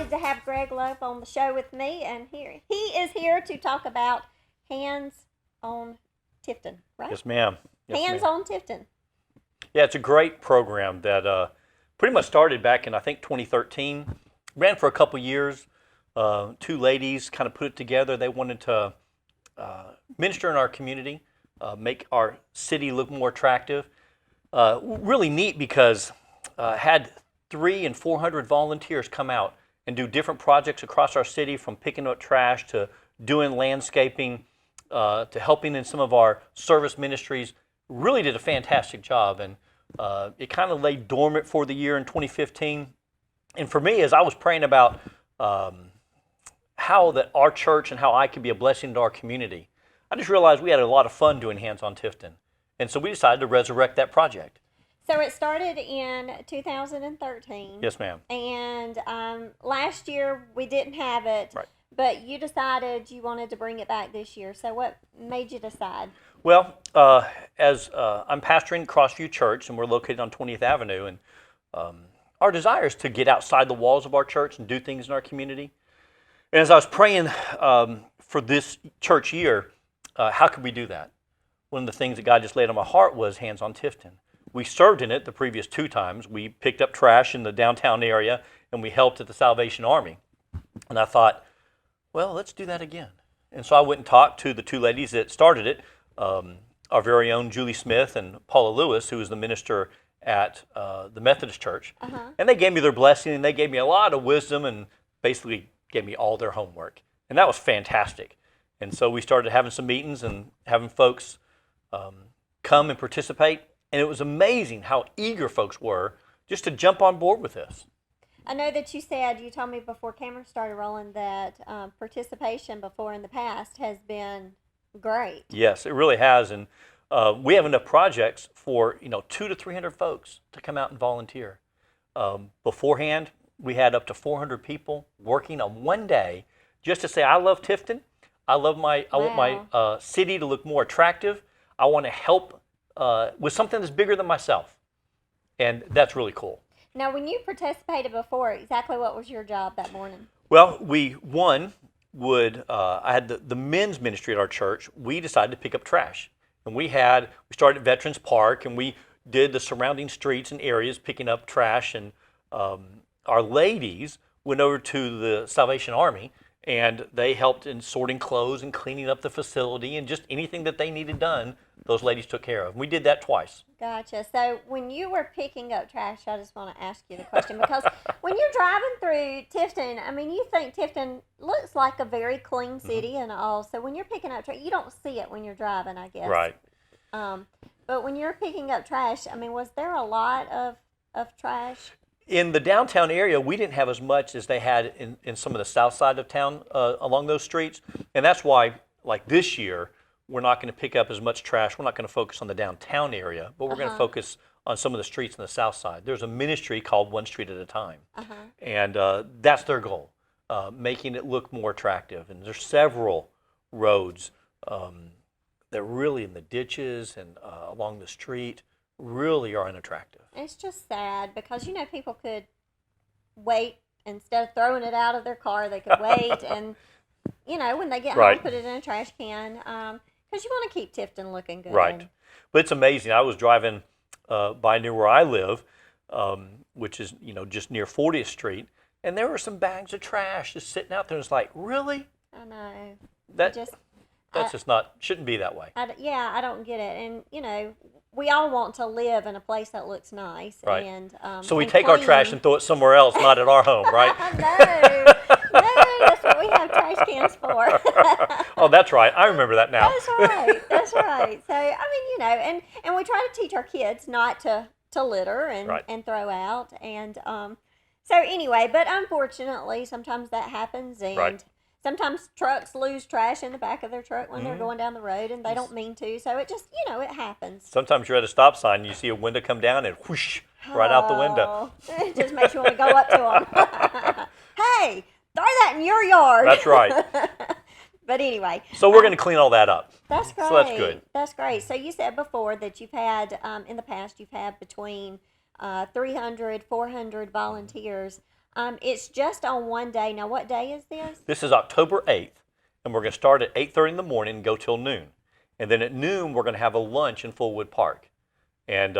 excited to have Greg Love on the show with me, and he is here to talk about Hands on Tifton, right? Yes, ma'am. Yes, Hands ma'am. on Tifton. Yeah, it's a great program that pretty much started back in, I think, 2013. Ran for a couple years. Two ladies kind of put it together. They wanted to minister in our community, make our city look more attractive. Really neat because had 300 and 400 volunteers come out and do different projects across our city, from picking up trash to doing landscaping to helping in some of our service ministries. Really did a fantastic job, and it kind of lay dormant for the year in 2015. And for me, as I was praying about how that our church and how I could be a blessing to our community, I just realized we had a lot of fun doing Hands on Tifton. And so we decided to resurrect that project. So it started in 2013. Yes, ma'am. And last year we didn't have it, Right. but you decided you wanted to bring it back this year. So what made you decide? Well, as I'm pastoring Crossview Church, and we're located on 20th Avenue, and our desire is to get outside the walls of our church and do things in our community. And as I was praying for this church year, how could we do that? One of the things that God just laid on my heart was Hands on Tifton. We served in it the previous 2 times. We picked up trash in the downtown area, and we helped at the Salvation Army. And I thought, well, let's do that again. And so I went and talked to the 2 ladies that started it, our very own Julie Smith and Paula Lewis, who is the minister at the Methodist Church. And they gave me their blessing, and they gave me a lot of wisdom, and basically gave me all their homework. And that was fantastic. And so we started having some meetings and having folks come and participate. And it was amazing how eager folks were just to jump on board with this. I know that you told me before cameras started rolling that participation before in the past has been great. Yes, it really has. And we have enough projects for 200 to 300 folks to come out and volunteer. Beforehand, we had up to 400 people working on one day just to say, I love Tifton. I want my city to look more attractive. I want to help with something that's bigger than myself. And that's really cool. Now, when you participated before, exactly what was your job that morning? Well, I had the men's ministry at our church. We decided to pick up trash. And we started at Veterans Park, and we did the surrounding streets and areas picking up trash. And our ladies went over to the Salvation Army, and they helped in sorting clothes and cleaning up the facility, and just anything that they needed done, those ladies took care of. We did that twice. Gotcha. So when you were picking up trash, I just want to ask you the question, because when you're driving through Tifton, I mean, you think Tifton looks like a very clean city and all. So when you're picking up trash, you don't see it when you're driving, I guess. Right. But when you're picking up trash, I mean, was there a lot of trash? In the downtown area, we didn't have as much as they had in some of the south side of town along those streets. And that's why, like this year, we're not going to pick up as much trash. We're not going to focus on the downtown area, but we're going to focus on some of the streets on the south side. There's a ministry called One Street at a Time. And that's their goal, making it look more attractive. And there's several roads that really in the ditches and along the street really are unattractive. It's just sad because, people could wait instead of throwing it out of their car. They could wait and, when they get home, put it in a trash can because you want to keep Tifton looking good. Right. But it's amazing. I was driving by near where I live, which is, just near 40th Street, and there were some bags of trash just sitting out there. It's like, really? I know. That's just shouldn't be that way. I don't get it. And, we all want to live in a place that looks nice. Right. And, so we and take clean. our trash and throw it somewhere else, not at our home, right? No, that's what we have trash cans for. Oh, that's right. I remember that now. That's right. So, I mean, and we try to teach our kids not to litter and throw out. And so anyway, but unfortunately, sometimes that happens. And sometimes trucks lose trash in the back of their truck when they're going down the road, and they don't mean to. So it just, it happens. Sometimes you're at a stop sign and you see a window come down and whoosh, right out the window. It just makes you want to go up to them. Hey, throw that in your yard. That's right. But anyway. So we're going to clean all that up. That's great. So that's good. That's great. So you said before that you've had, in the past, you've had between 300, 400 volunteers. It's just on one day. Now, what day is this? This is October 8th, and we're going to start at 8:30 in the morning and go till noon. And then at noon, we're going to have a lunch in Fullwood Park. And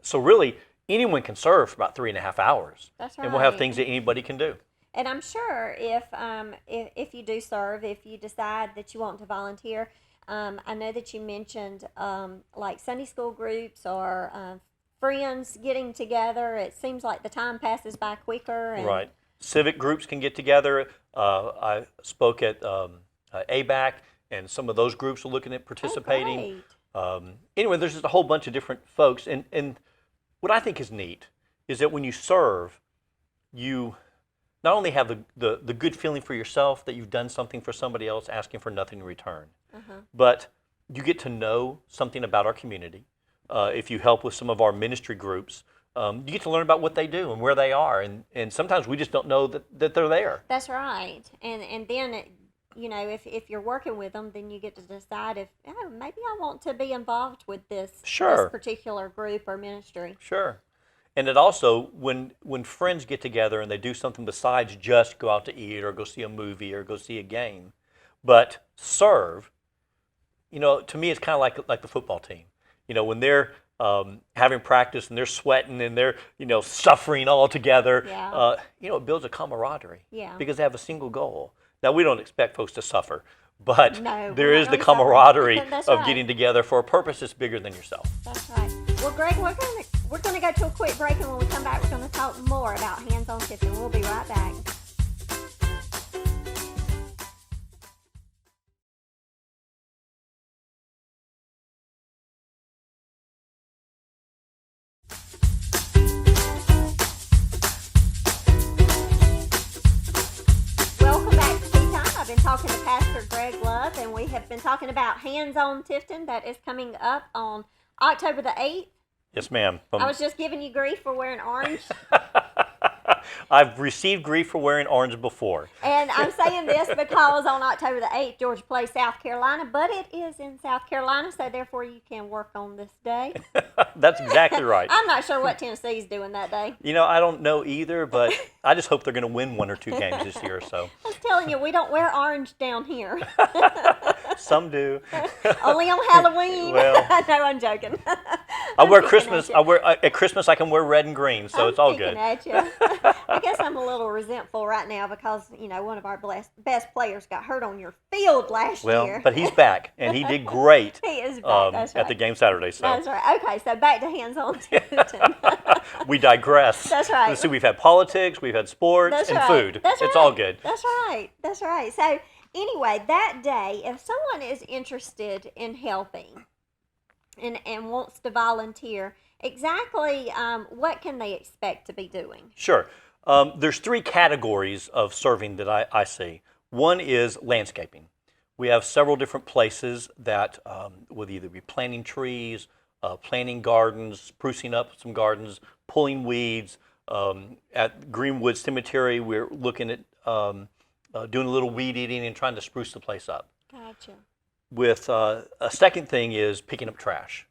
so really, anyone can serve for about 3.5 hours. That's right. And we'll have things that anybody can do. And I'm sure if you do serve, if you decide that you want to volunteer, I know that you mentioned like Sunday school groups or friends getting together. It seems like the time passes by quicker. And right. Civic groups can get together. I spoke at ABAC, and some of those groups are looking at participating. Anyway, there's just a whole bunch of different folks. And what I think is neat is that when you serve, you not only have the good feeling for yourself that you've done something for somebody else asking for nothing in return, but you get to know something about our community. If you help with some of our ministry groups, you get to learn about what they do and where they are. And sometimes we just don't know that they're there. That's right. And then, if you're working with them, then you get to decide if, maybe I want to be involved with this particular group or ministry. Sure. And it also, when friends get together and they do something besides just go out to eat or go see a movie or go see a game, but serve, to me it's kind of like the football team. When they're having practice and they're sweating and they're, suffering all together, it builds a camaraderie because they have a single goal. Now, we don't expect folks to suffer, but there is the camaraderie of getting together for a purpose that's bigger than yourself. That's right. Well, Greg, we're going to go to a quick break, and when we come back, we're going to talk more about hands-on Tifton. We'll be right back. Welcome back to Tea Time. I've been talking to Pastor Greg Love, and we have been talking about hands-on Tifton that is coming up on October the 8th. Yes, ma'am. I was just giving you grief for wearing orange. I've received grief for wearing orange before. And I'm saying this because on October the 8th, Georgia plays South Carolina, but it is in South Carolina, so therefore you can work on this day. That's exactly right. I'm not sure what Tennessee's doing that day. I don't know either, but I just hope they're going to win 1 or 2 games this year. So I was telling you, we don't wear orange down here. Some do. Only on Halloween. Well, no, I'm joking. I wear Christmas. At Christmas I can wear red and green, so it's all good. At you. I guess I'm a little resentful right now because one of our best players got hurt on your field last year. Well, but he's back, and he did great. He is back. That's right. At the game Saturday. So that's right. Okay, so back to hands-on Tifton. We digress. That's right. Let's see, we've had politics, we've had sports, and food. It's all good. That's right. That's right. So anyway, that day, if someone is interested in helping and wants to volunteer, exactly what can they expect to be doing? Sure. There's 3 categories of serving that I see. One is landscaping. We have several different places that would either be planting trees, planting gardens, sprucing up some gardens, pulling weeds. At Greenwood Cemetery, we're looking at doing a little weed eating and trying to spruce the place up. Gotcha. With a second thing is picking up trash.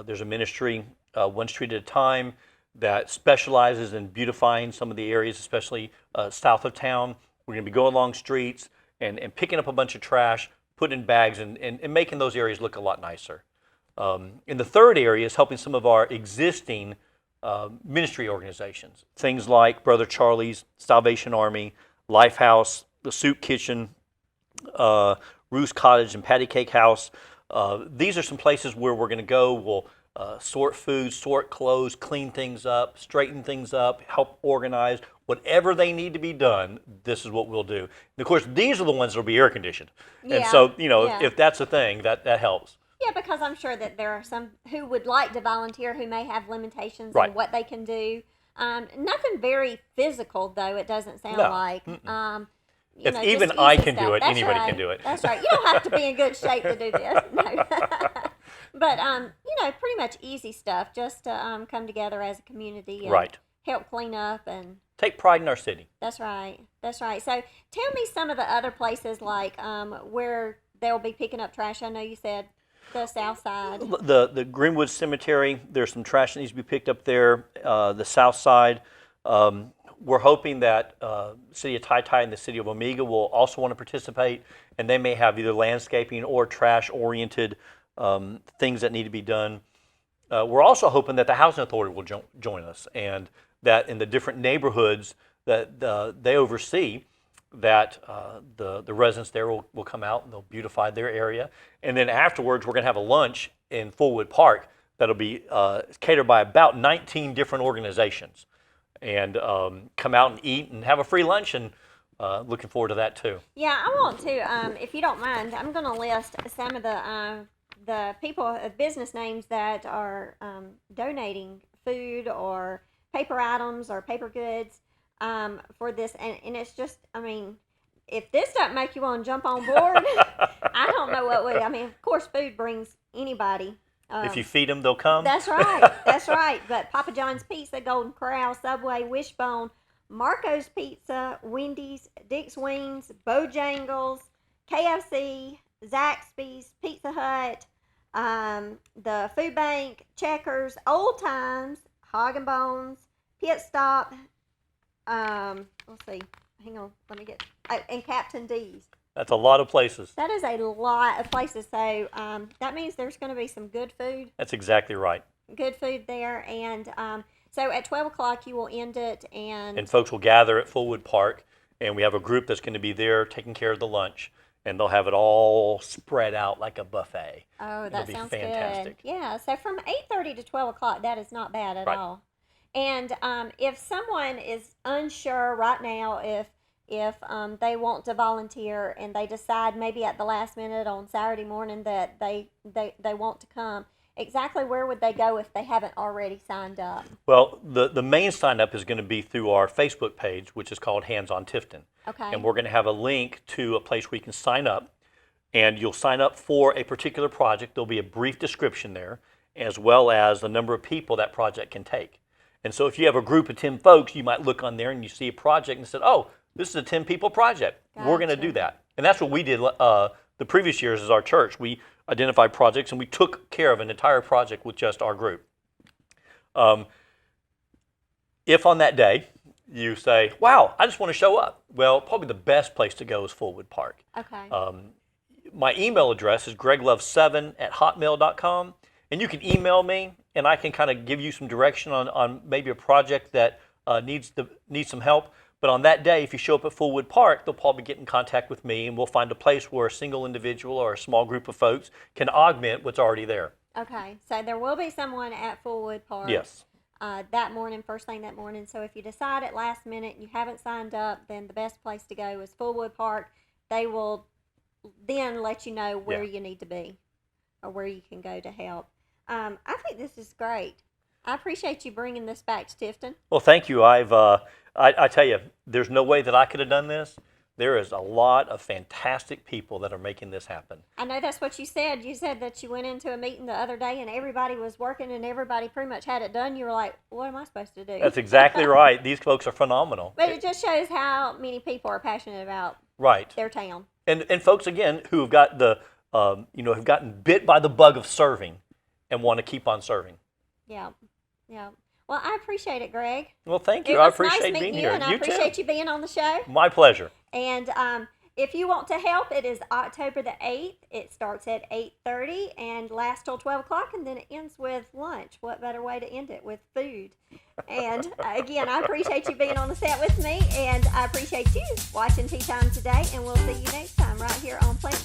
There's a ministry, One Street at a Time, that specializes in beautifying some of the areas, especially south of town. We're going to be going along streets and picking up a bunch of trash, putting in bags, and making those areas look a lot nicer. And the third area is helping some of our existing ministry organizations, things like Brother Charlie's, Salvation Army, Lifehouse, the Soup Kitchen, Ruth's Cottage, and Patty Cake House. These are some places where we're going to go. We'll sort food, sort clothes, clean things up, straighten things up, help organize. Whatever they need to be done, this is what we'll do. And of course, these are the ones that will be air conditioned. Yeah. And so, if that's a thing, that helps. Yeah, because I'm sure that there are some who would like to volunteer who may have limitations right. on what they can do. Nothing very physical, though, it doesn't sound like. If even I can do it, anybody can do it. That's right. You don't have to be in good shape to do this. No. But, pretty much easy stuff, just to come together as a community and right. help clean up and take pride in our city. That's right. That's right. So tell me some of the other places like where they'll be picking up trash. I know you said the south side. The Greenwood Cemetery, there's some trash that needs to be picked up there. The south side, we're hoping that City of Tai and the City of Omega will also want to participate, and they may have either landscaping or trash-oriented things that need to be done. We're also hoping that the Housing Authority will join us, and that in the different neighborhoods that they oversee, that the residents there will come out and they'll beautify their area. And then afterwards, we're going to have a lunch in Fullwood Park that'll be catered by about 19 different organizations. And come out and eat and have a free lunch, and looking forward to that too. Yeah, I want to, if you don't mind, I'm going to list some of the people, business names that are donating food or paper items or paper goods for this. And it's just, I mean, if this doesn't make you want to jump on board, I don't know what would. I mean, of course, food brings anybody. If you feed them, they'll come. That's right. That's right. But Papa John's Pizza, Golden Corral, Subway, Wishbone, Marco's Pizza, Wendy's, Dick's Wings, Bojangles, KFC, Zaxby's, Pizza Hut, the Food Bank, Checkers, Old Times, Hog and Bones, Pit Stop, let's see, hang on, let me get, and Captain D's. That's a lot of places. That is a lot of places, so that means there's going to be some good food. That's exactly right. Good food there, and so at 12 o'clock you will end it, and folks will gather at Fullwood Park, and we have a group that's going to be there taking care of the lunch, and they'll have it all spread out like a buffet. Oh, that sounds fantastic. Good. Yeah, so from 8:30 to 12 o'clock, that is not bad at all. And if someone is unsure right now if they want to volunteer and they decide maybe at the last minute on Saturday morning that they want to come, exactly where would they go if they haven't already signed up? Well, the main sign up is going to be through our Facebook page, which is called Hands on Tifton. Okay. And we're going to have a link to a place where you can sign up, and you'll sign up for a particular project. There'll be a brief description there, as well as the number of people that project can take. And so if you have a group of 10 folks, you might look on there and you see a project and said, oh, this is a 10-people project. Gotcha. We're going to do that. And that's what we did the previous years as our church. We identified projects and we took care of an entire project with just our group. If on that day you say, wow, I just want to show up, well, probably the best place to go is Fullwood Park. Okay. My email address is greglove7@hotmail.com, and you can email me and I can kind of give you some direction on maybe a project that needs some help. But on that day, if you show up at Fullwood Park, they'll probably get in contact with me, and we'll find a place where a single individual or a small group of folks can augment what's already there. Okay, so there will be someone at Fullwood Park. Yes. That morning, first thing that morning. So if you decide at last minute you haven't signed up, then the best place to go is Fullwood Park. They will then let you know where you need to be or where you can go to help. I think this is great. I appreciate you bringing this back to Tifton. Well, thank you. I tell you, there's no way that I could have done this. There is a lot of fantastic people that are making this happen. I know that's what you said. You said that you went into a meeting the other day and everybody was working and everybody pretty much had it done. You were like, what am I supposed to do? That's exactly right. These folks are phenomenal. But it just shows how many people are passionate about their town. And folks, again, who have got have gotten bit by the bug of serving and want to keep on serving. Yeah. Well, I appreciate it, Greg. Well, thank you. I appreciate being here. And I appreciate you being on the show. My pleasure. And if you want to help, it is October the 8th. It starts at 8:30 and lasts till 12 o'clock, and then it ends with lunch. What better way to end it with food? And again, I appreciate you being on the set with me, and I appreciate you watching Tea Time today, and we'll see you next time right here on Plant